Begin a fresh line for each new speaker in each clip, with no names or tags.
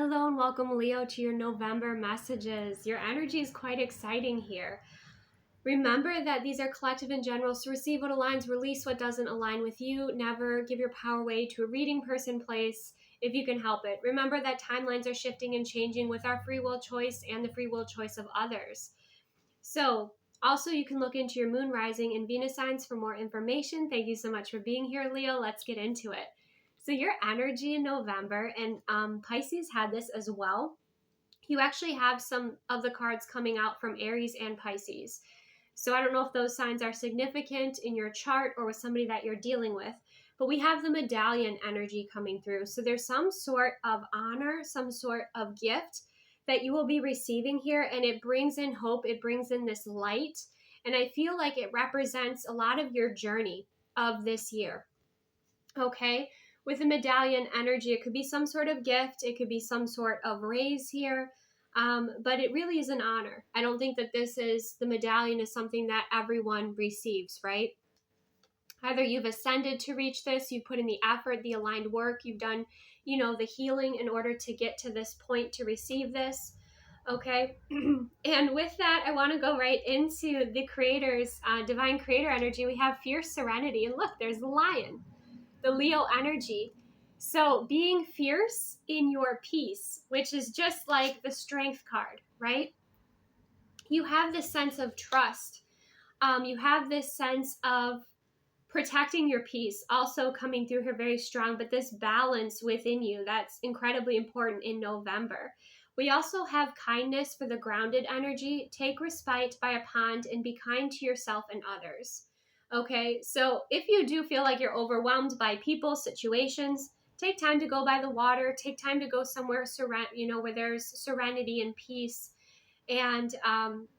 Hello and welcome, Leo, to your November messages. Your energy is quite exciting here. Remember that these are collective and general, so receive what aligns, release what doesn't align with you. Never give your power away to a reading, person, place, if you can help it. Remember that timelines are shifting and changing with our free will choice and the free will choice of others. So, also, you can look into your moon rising and Venus signs for more information. Thank you so much for being here, Leo. Let's get into it. So your energy in November, and Pisces had this as well. You actually have some of the cards coming out from Aries and Pisces. So I don't know if those signs are significant in your chart or with somebody that you're dealing with, but we have the medallion energy coming through. So there's some sort of honor, some sort of gift that you will be receiving here, and it brings in hope. It brings in this light, and I feel like it represents a lot of your journey of this year. Okay, with the medallion energy, it could be some sort of gift, it could be some sort of raise here, but it really is an honor. I don't think that the medallion is something that everyone receives, right? Either you've ascended to reach this, you put in the effort, the aligned work, you've done, the healing in order to get to this point to receive this. Okay, and with that, I want to go right into the creator's divine creator energy. We have fierce serenity, and look, there's the lion, the Leo energy. So being fierce in your peace, which is just like the strength card, right? You have this sense of trust. You have this sense of protecting your peace also coming through here very strong, but this balance within you, that's incredibly important in November. We also have kindness for the grounded energy. Take respite by a pond and be kind to yourself and others. Okay, so if you do feel like you're overwhelmed by people, situations, take time to go by the water, take time to go somewhere where there's serenity and peace, and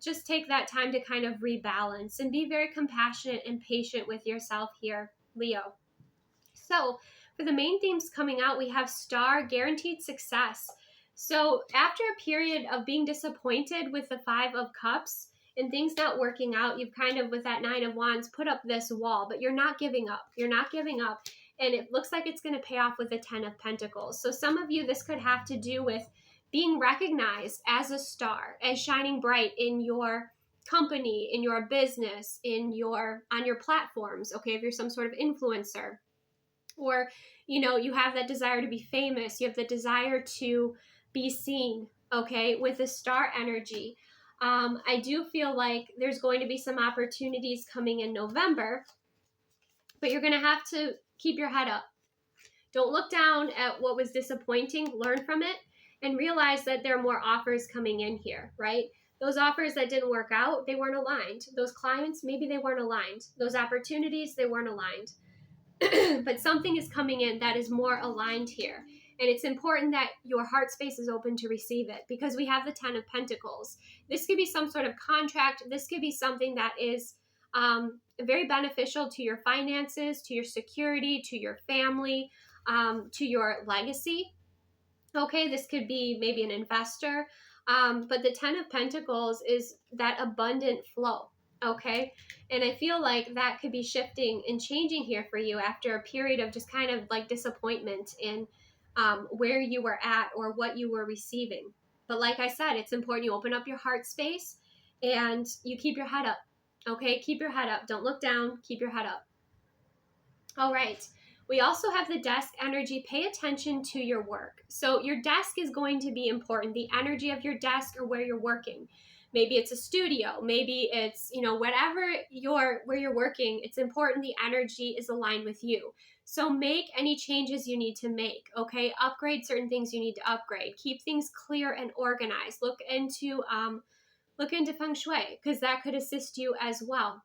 just take that time to kind of rebalance and be very compassionate and patient with yourself here, Leo. So for the main themes coming out, we have star, guaranteed success. So after a period of being disappointed with the 5 of Cups and things not working out, you've kind of, with that 9 of Wands, put up this wall, but you're not giving up. You're not giving up. And it looks like it's going to pay off with the 10 of Pentacles. So some of you, this could have to do with being recognized as a star, as shining bright in your company, in your business, on your platforms. Okay, if you're some sort of influencer, or you have that desire to be famous, you have the desire to be seen. Okay, with the star energy, I do feel like there's going to be some opportunities coming in November, but you're going to have to keep your head up. Don't look down at what was disappointing. Learn from it and realize that there are more offers coming in here, right? Those offers that didn't work out, they weren't aligned. Those clients, maybe they weren't aligned. Those opportunities, they weren't aligned. But something is coming in that is more aligned here. And it's important that your heart space is open to receive it, because we have the 10 of Pentacles. This could be some sort of contract. This could be something that is very beneficial to your finances, to your security, to your family, to your legacy. Okay, this could be maybe an investor. But the 10 of Pentacles is that abundant flow. Okay, and I feel like that could be shifting and changing here for you after a period of just kind of like disappointment in where you were at or what you were receiving. But like I said, it's important you open up your heart space and you keep your head up. Okay, keep your head up. Don't look down. Keep your head up. All right. We also have the desk energy. Pay attention to your work. So your desk is going to be important. The energy of your desk or where you're working. Maybe it's a studio. Maybe it's, where you're working, it's important the energy is aligned with you. So make any changes you need to make, okay? Upgrade certain things you need to upgrade. Keep things clear and organized. Look into feng shui, because that could assist you as well.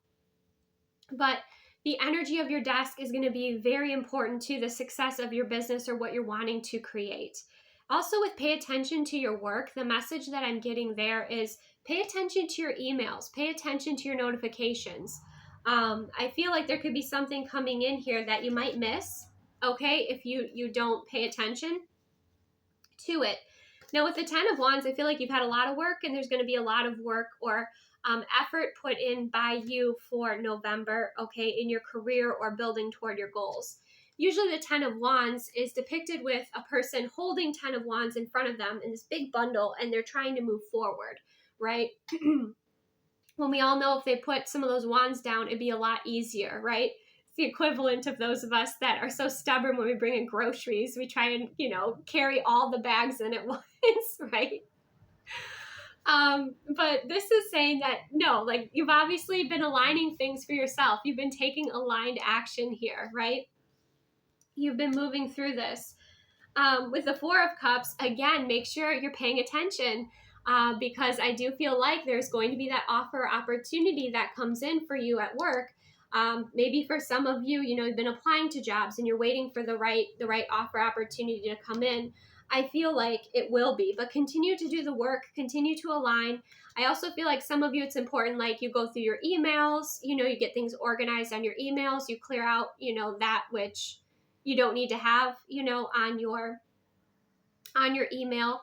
But the energy of your desk is going to be very important to the success of your business or what you're wanting to create. Also, with pay attention to your work, the message that I'm getting there is pay attention to your emails, pay attention to your notifications. I feel like there could be something coming in here that you might miss, okay, if you don't pay attention to it. Now, with the 10 of Wands, I feel like you've had a lot of work, and there's going to be a lot of work or effort put in by you for November, okay, in your career or building toward your goals. usually the 10 of Wands is depicted with a person holding 10 of Wands in front of them in this big bundle, and they're trying to move forward, right? When we all know if they put some of those wands down, it'd be a lot easier, right? It's the equivalent of those of us that are so stubborn when we bring in groceries. We try and, carry all the bags in at once, right? But this is saying that, no, like, you've obviously been aligning things for yourself. You've been taking aligned action here, right? You've been moving through this. With the Four of Cups, again, make sure you're paying attention, because I do feel like there's going to be that offer opportunity that comes in for you at work. Maybe for some of you, you've been applying to jobs and you're waiting for the right offer opportunity to come in. I feel like it will be, but continue to do the work, continue to align. I also feel like some of you, it's important, like, you go through your emails, you get things organized on your emails, you clear out, that which you don't need to have, on your email.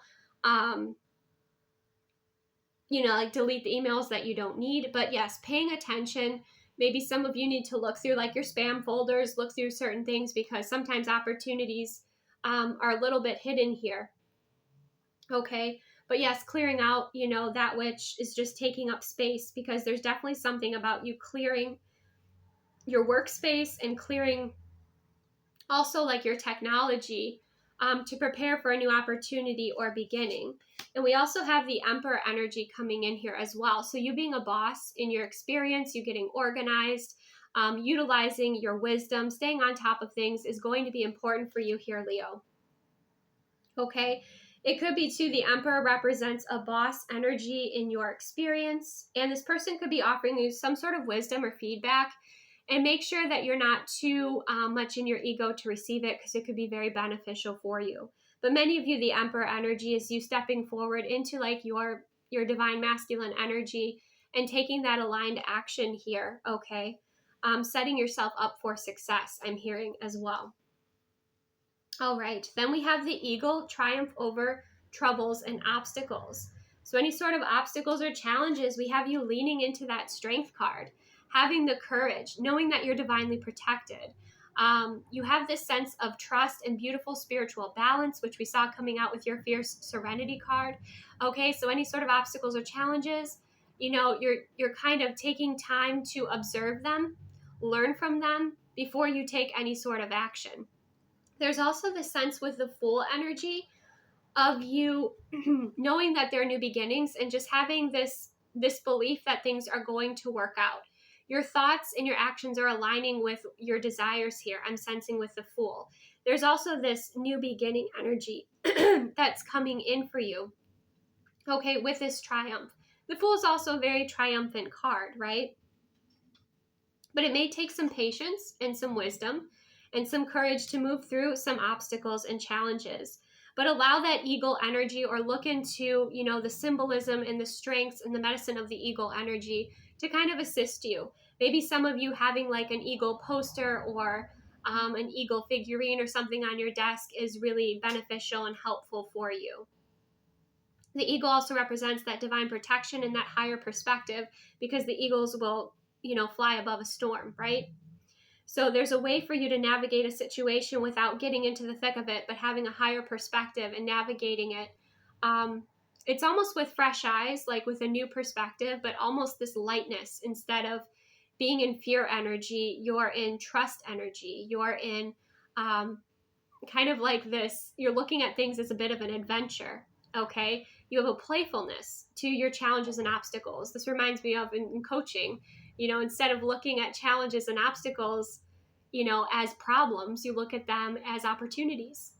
Like, delete the emails that you don't need. But yes, paying attention. Maybe some of you need to look through, like, your spam folders, look through certain things, because sometimes opportunities are a little bit hidden here. Okay. But yes, clearing out, that which is just taking up space, because there's definitely something about you clearing your workspace and clearing also, like, your technology, to prepare for a new opportunity or beginning. And we also have the Emperor energy coming in here as well. So you being a boss in your experience, you getting organized, utilizing your wisdom, staying on top of things is going to be important for you here, Leo. Okay. It could be too, the Emperor represents a boss energy in your experience, and this person could be offering you some sort of wisdom or feedback. And make sure that you're not too much in your ego to receive it, because it could be very beneficial for you. But many of you, the Emperor energy is you stepping forward into, like, your divine masculine energy and taking that aligned action here, okay? Setting yourself up for success, I'm hearing as well. All right, then we have the Eagle, triumph over troubles and obstacles. So any sort of obstacles or challenges, we have you leaning into that strength card, having the courage, knowing that you're divinely protected. You have this sense of trust and beautiful spiritual balance, which we saw coming out with your fierce serenity card. Okay, so any sort of obstacles or challenges, you're kind of taking time to observe them, learn from them before you take any sort of action. There's also the sense with the Fool energy of you knowing that there are new beginnings and just having this belief that things are going to work out. Your thoughts and your actions are aligning with your desires here. I'm sensing with the Fool. There's also this new beginning energy that's coming in for you. Okay, with this triumph. The Fool is also a very triumphant card, right? But it may take some patience and some wisdom and some courage to move through some obstacles and challenges. But allow that eagle energy, or look into, the symbolism and the strengths and the medicine of the eagle energy to kind of assist you. Maybe some of you having, like, an eagle poster or an eagle figurine or something on your desk is really beneficial and helpful for you. The eagle also represents that divine protection and that higher perspective, because the eagles will, fly above a storm, right? So there's a way for you to navigate a situation without getting into the thick of it, but having a higher perspective and navigating it. It's almost with fresh eyes, like with a new perspective, but almost this lightness. Instead of being in fear energy, you're in trust energy. You're in kind of like this, you're looking at things as a bit of an adventure, okay? You have a playfulness to your challenges and obstacles. This reminds me of in coaching. Instead of looking at challenges and obstacles, as problems, you look at them as opportunities.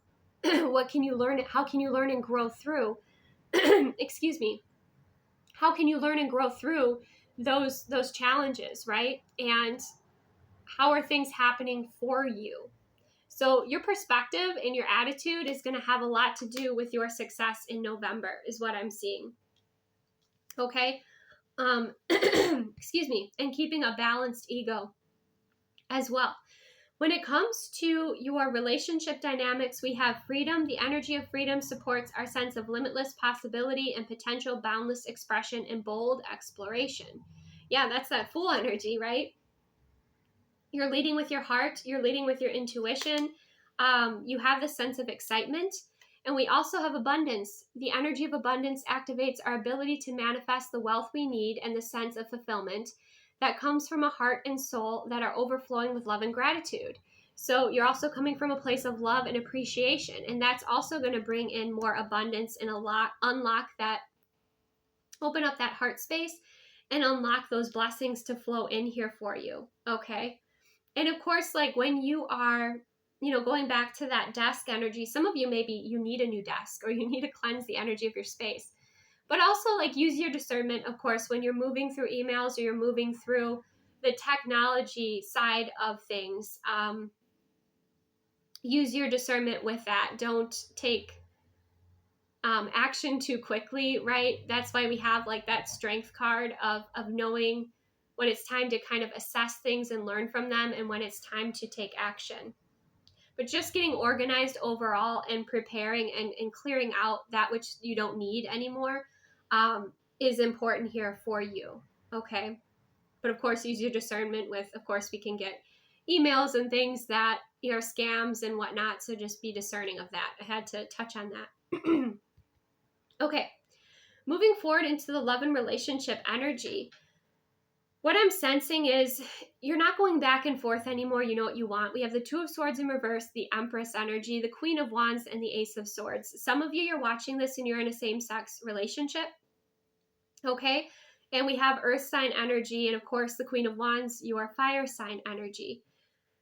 What can you learn? How can you learn and grow through? Excuse me. How can you learn and grow through those challenges, right? And how are things happening for you? So your perspective and your attitude is going to have a lot to do with your success in November, is what I'm seeing. Okay. Excuse me, and keeping a balanced ego as well. When it comes to your relationship dynamics, we have freedom. The energy of freedom supports our sense of limitless possibility and potential, boundless expression and bold exploration. Yeah, that's that Fool energy, right? You're leading with your heart. You're leading with your intuition. You have this sense of excitement. And we also have abundance. The energy of abundance activates our ability to manifest the wealth we need and the sense of fulfillment that comes from a heart and soul that are overflowing with love and gratitude. So you're also coming from a place of love and appreciation. And that's also going to bring in more abundance and unlock that, open up that heart space and unlock those blessings to flow in here for you. Okay. And of course, like when you are, going back to that desk energy, some of you, maybe you need a new desk or you need to cleanse the energy of your space. But also, like, use your discernment, of course, when you're moving through emails or you're moving through the technology side of things. Use your discernment with that. Don't take action too quickly, right? That's why we have like that strength card of knowing when it's time to kind of assess things and learn from them and when it's time to take action. But just getting organized overall and preparing and clearing out that which you don't need anymore is important here for you, okay? But of course, use your discernment with, of course, we can get emails and things that are scams and whatnot, so just be discerning of that. I had to touch on that. Okay, moving forward into the love and relationship energy. What I'm sensing is you're not going back and forth anymore. You know what you want. We have the Two of Swords in reverse, the Empress energy, the Queen of Wands, and the Ace of Swords. Some of you, you're watching this and you're in a same-sex relationship, okay? And we have Earth sign energy, and of course, the Queen of Wands, your fire sign energy.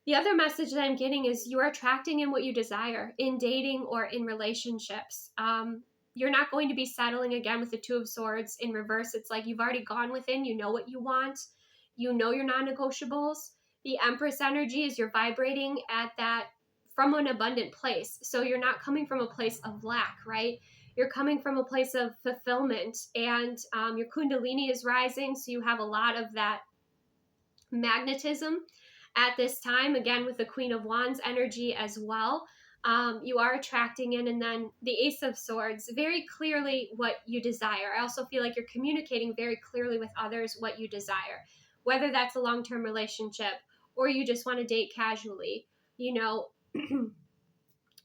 The other message that I'm getting is you are attracting in what you desire in dating or in relationships. You're not going to be settling again with the Two of Swords in reverse. It's like you've already gone within. You know what you want. You know your non-negotiables. The Empress energy is you're vibrating at that from an abundant place. So you're not coming from a place of lack, right? You're coming from a place of fulfillment, and your Kundalini is rising. So you have a lot of that magnetism at this time, again with the Queen of Wands energy as well. You are attracting in, and then the Ace of Swords, very clearly what you desire. I also feel like you're communicating very clearly with others what you desire, whether that's a long-term relationship or you just want to date casually, or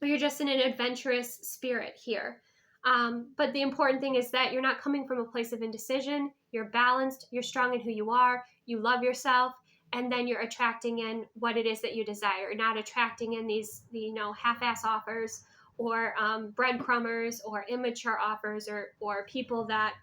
you're just in an adventurous spirit here. But the important thing is that you're not coming from a place of indecision. You're balanced, you're strong in who you are, you love yourself, and then you're attracting in what it is that you desire, not attracting in these, half-ass offers or breadcrumbers or immature offers or people that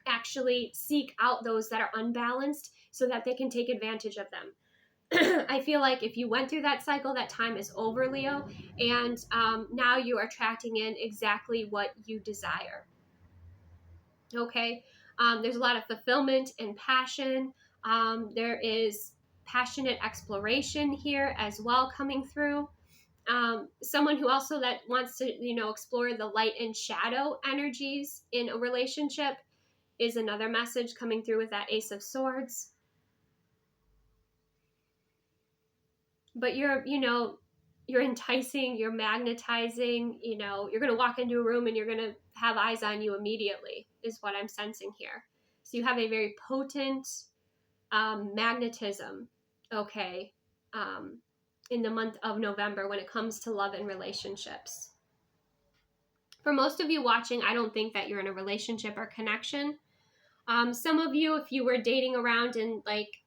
actually seek out those that are unbalanced so that they can take advantage of them. I feel like if you went through that cycle, that time is over, Leo, and now you are attracting in exactly what you desire. Okay, there's a lot of fulfillment and passion. There is passionate exploration here as well coming through. Someone who also that wants to, explore the light and shadow energies in a relationship is another message coming through with that Ace of Swords. But you're enticing, you're magnetizing, you're going to walk into a room and you're going to have eyes on you immediately is what I'm sensing here. So you have a very potent magnetism, okay, in the month of November when it comes to love and relationships. For most of you watching, I don't think that you're in a relationship or connection. Some of you, if you were dating around and like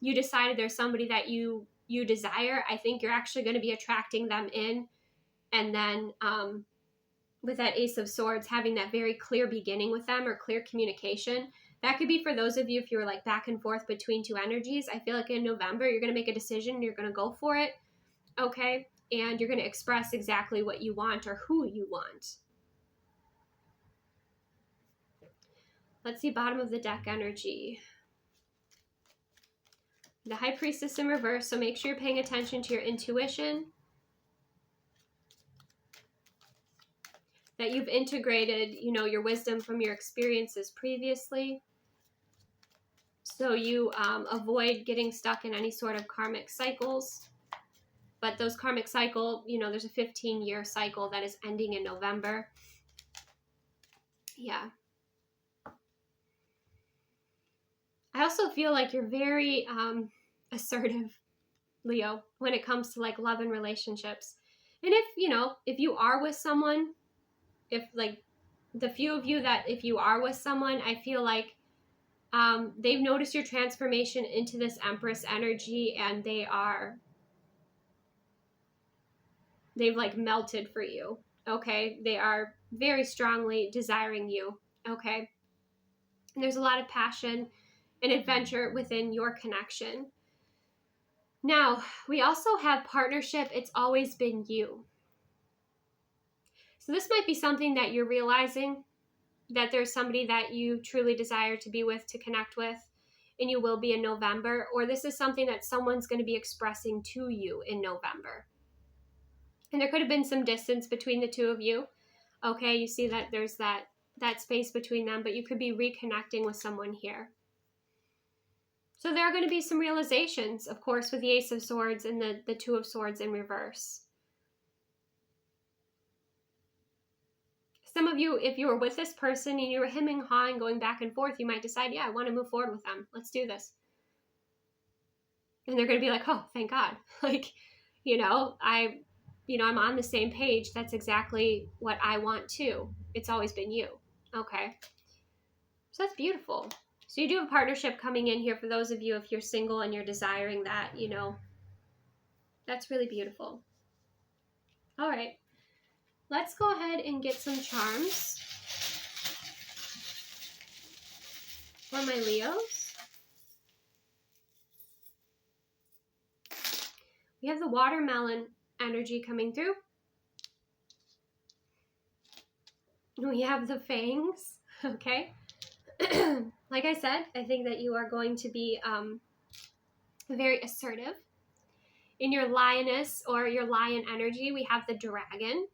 you decided there's somebody that you desire, I think you're actually going to be attracting them in. And then with that Ace of Swords, having that very clear beginning with them or clear communication. That could be for those of you if you were like back and forth between two energies. I feel like in November, you're going to make a decision and you're going to go for it. Okay. And you're going to express exactly what you want or who you want. Let's see bottom of the deck energy. The High Priestess in reverse, so make sure you're paying attention to your intuition. That you've integrated, your wisdom from your experiences previously. So you avoid getting stuck in any sort of karmic cycles. But those karmic cycle, there's a 15-year cycle that is ending in November. Yeah. I also feel like you're very assertive, Leo, when it comes to like love and relationships. And if you are with someone, if like the few of you that if you are with someone, I feel like they've noticed your transformation into this Empress energy, and they've like melted for you. Okay. They are very strongly desiring you. Okay. And there's a lot of passion and adventure within your connection. Now, we also have partnership. It's always been you. So this might be something that you're realizing, that there's somebody that you truly desire to be with, to connect with, and you will be in November, or this is something that someone's going to be expressing to you in November. And there could have been some distance between the two of you. Okay, you see that there's that space between them, but you could be reconnecting with someone here. So there are going to be some realizations, of course, with the Ace of Swords and the Two of Swords in reverse. Some of you, if you were with this person and you were hemming and hawing, going back and forth, you might decide, yeah, I want to move forward with them. Let's do this. And they're going to be like, oh, thank God. Like, I'm on the same page. That's exactly what I want too. It's always been you. Okay. So that's beautiful. So you do have a partnership coming in here for those of you, if you're single and you're desiring that, that's really beautiful. All right. Let's go ahead and get some charms for my Leos. We have the watermelon energy coming through. We have the fangs, okay? Like I said, I think that you are going to be very assertive. In your lioness or your lion energy, we have the dragon.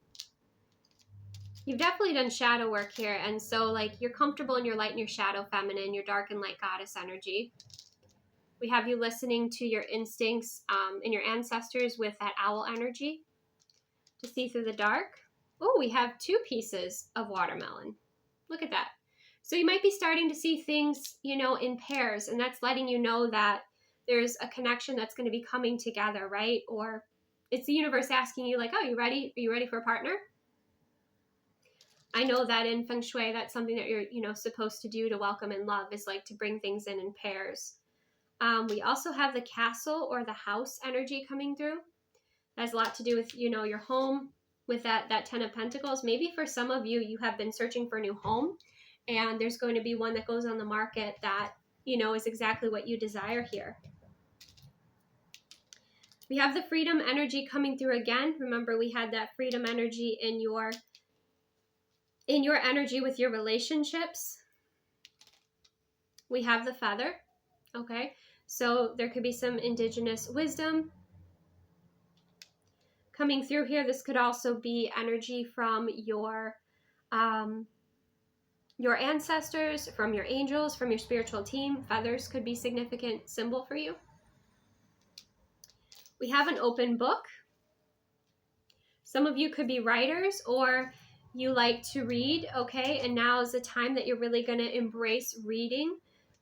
You've definitely done shadow work here, and so like you're comfortable in your light and your shadow feminine, your dark and light goddess energy. We have you listening to your instincts and your ancestors with that owl energy to see through the dark. Oh, we have 2 pieces of watermelon. Look at that. So you might be starting to see things, in pairs, and that's letting you know that there's a connection that's going to be coming together, right? Or it's the universe asking you like, oh, you ready? Are you ready for a partner? I know that in Feng Shui, that's something that you're, supposed to do to welcome in love, is like to bring things in pairs. We also have the castle or the house energy coming through. That has a lot to do with, your home, with that 10 of Pentacles. Maybe for some of you, you have been searching for a new home, and there's going to be one that goes on the market that, is exactly what you desire here. We have the freedom energy coming through again. Remember, we had that freedom energy in your energy with your relationships. We have the feather. Okay, so there could be some indigenous wisdom coming through here. This could also be energy from your ancestors, from your angels, from your spiritual team. Feathers could be a significant symbol for you. We have an open book. Some of you could be writers, or you like to read, okay? And now is the time that you're really going to embrace reading,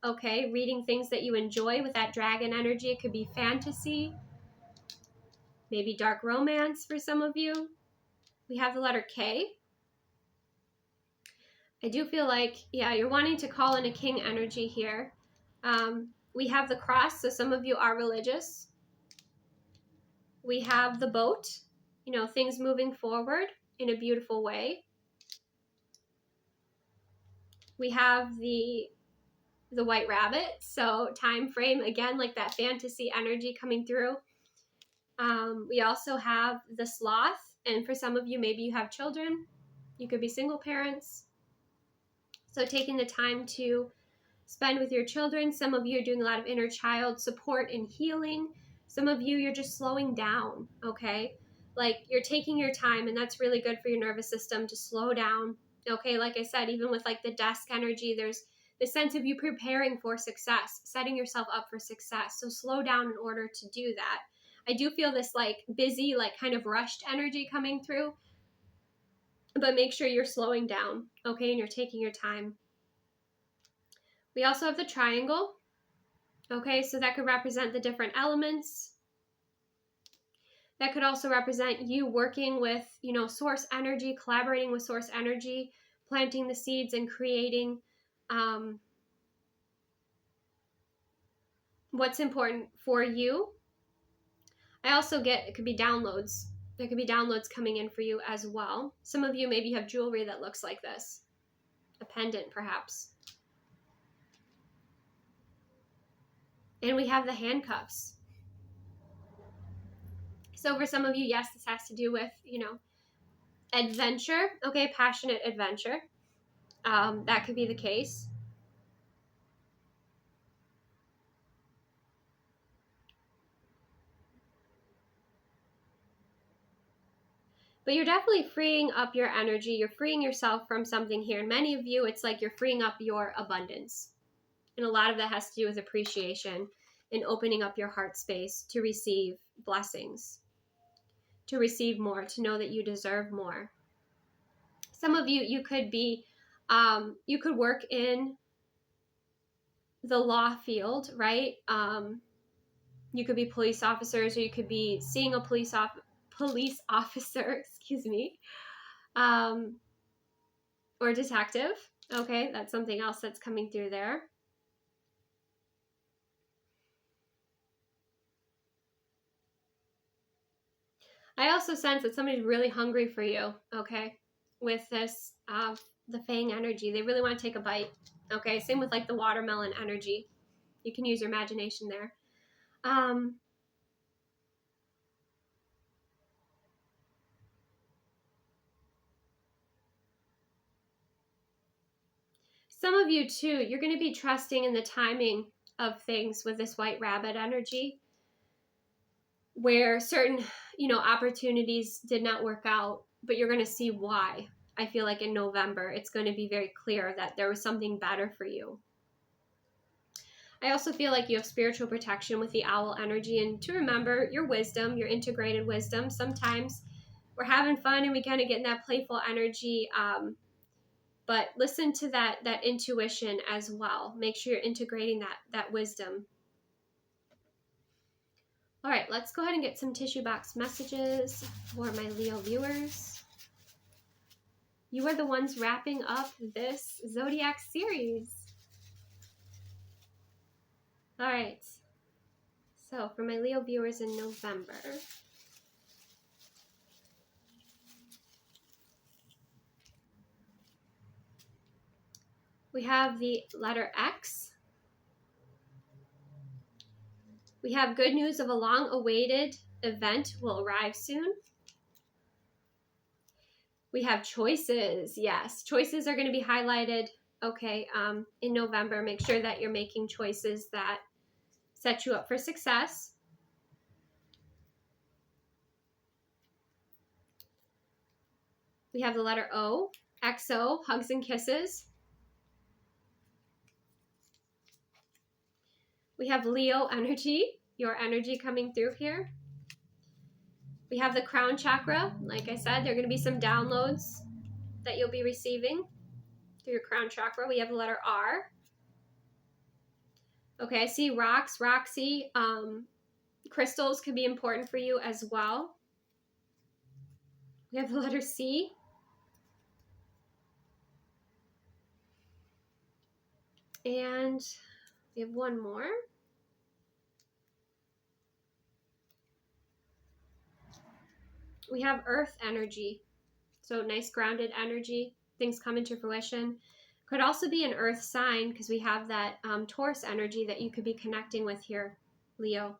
okay? Reading things that you enjoy with that dragon energy. It could be fantasy, maybe dark romance for some of you. We have the letter K. I do feel like, yeah, you're wanting to call in a king energy here. We have the cross, so some of you are religious. We have the boat, things moving forward in a beautiful way. We have the white rabbit, so time frame, again, like that fantasy energy coming through. We also have the sloth, and for some of you, maybe you have children. You could be single parents. So taking the time to spend with your children. Some of you are doing a lot of inner child support and healing. Some of you, you're just slowing down, okay? Like you're taking your time, and that's really good for your nervous system to slow down, okay? Like I said, even with like the desk energy, there's the sense of you preparing for success, setting yourself up for success. So slow down in order to do that. I do feel this like busy, like kind of rushed energy coming through, but make sure you're slowing down, okay? And you're taking your time. We also have the triangle. Okay, so that could represent the different elements. That could also represent you working with, source energy, collaborating with source energy, planting the seeds and creating what's important for you. I also get, it could be downloads. There could be downloads coming in for you as well. Some of you maybe have jewelry that looks like this. A pendant, perhaps. And we have the handcuffs. So for some of you, yes, this has to do with, adventure. Okay, passionate adventure. That could be the case. But you're definitely freeing up your energy. You're freeing yourself from something here. And many of you, it's like you're freeing up your abundance. And a lot of that has to do with appreciation and opening up your heart space to receive blessings, to receive more, to know that you deserve more. Some of you, you could be, you could work in the law field, right? You could be police officers, or you could be seeing a police officer, excuse me, or detective. Okay, that's something else that's coming through there. I also sense that somebody's really hungry for you, okay, with this, the Fang energy. They really want to take a bite, okay? Same with like the watermelon energy. You can use your imagination there. Some of you too, you're going to be trusting in the timing of things with this white rabbit energy, where certain, opportunities did not work out, but you're going to see why. I feel like in November, it's going to be very clear that there was something better for you. I also feel like you have spiritual protection with the owl energy, and to remember your wisdom, your integrated wisdom. Sometimes we're having fun and we kind of get in that playful energy, but listen to that intuition as well. Make sure you're integrating that wisdom. All right, let's go ahead and get some tissue box messages for my Leo viewers. You are the ones wrapping up this Zodiac series. All right. So for my Leo viewers in November, we have the letter X. We have good news of a long-awaited event will arrive soon. We have choices. Yes, choices are going to be highlighted, okay, in November. Make sure that you're making choices that set you up for success. We have the letter O, XO, hugs and kisses. We have Leo energy, your energy coming through here. We have the crown chakra. Like I said, there are going to be some downloads that you'll be receiving through your crown chakra. We have the letter R. Okay, I see rocks, Roxy. Crystals could be important for you as well. We have the letter C. And we have one more. We have earth energy. So nice grounded energy. Things come into fruition. Could also be an earth sign, because we have that Taurus energy that you could be connecting with here, Leo.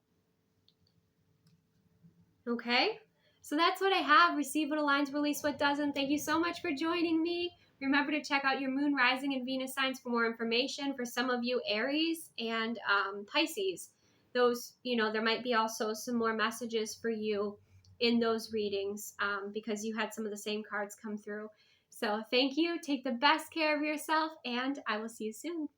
Okay, so that's what I have. Receive what aligns, release what doesn't. Thank you so much for joining me. Remember to check out your moon, rising, and Venus signs for more information. For some of you, Aries and Pisces. Those, there might be also some more messages for you in those readings, because you had some of the same cards come through. So thank you. Take the best care of yourself, and I will see you soon.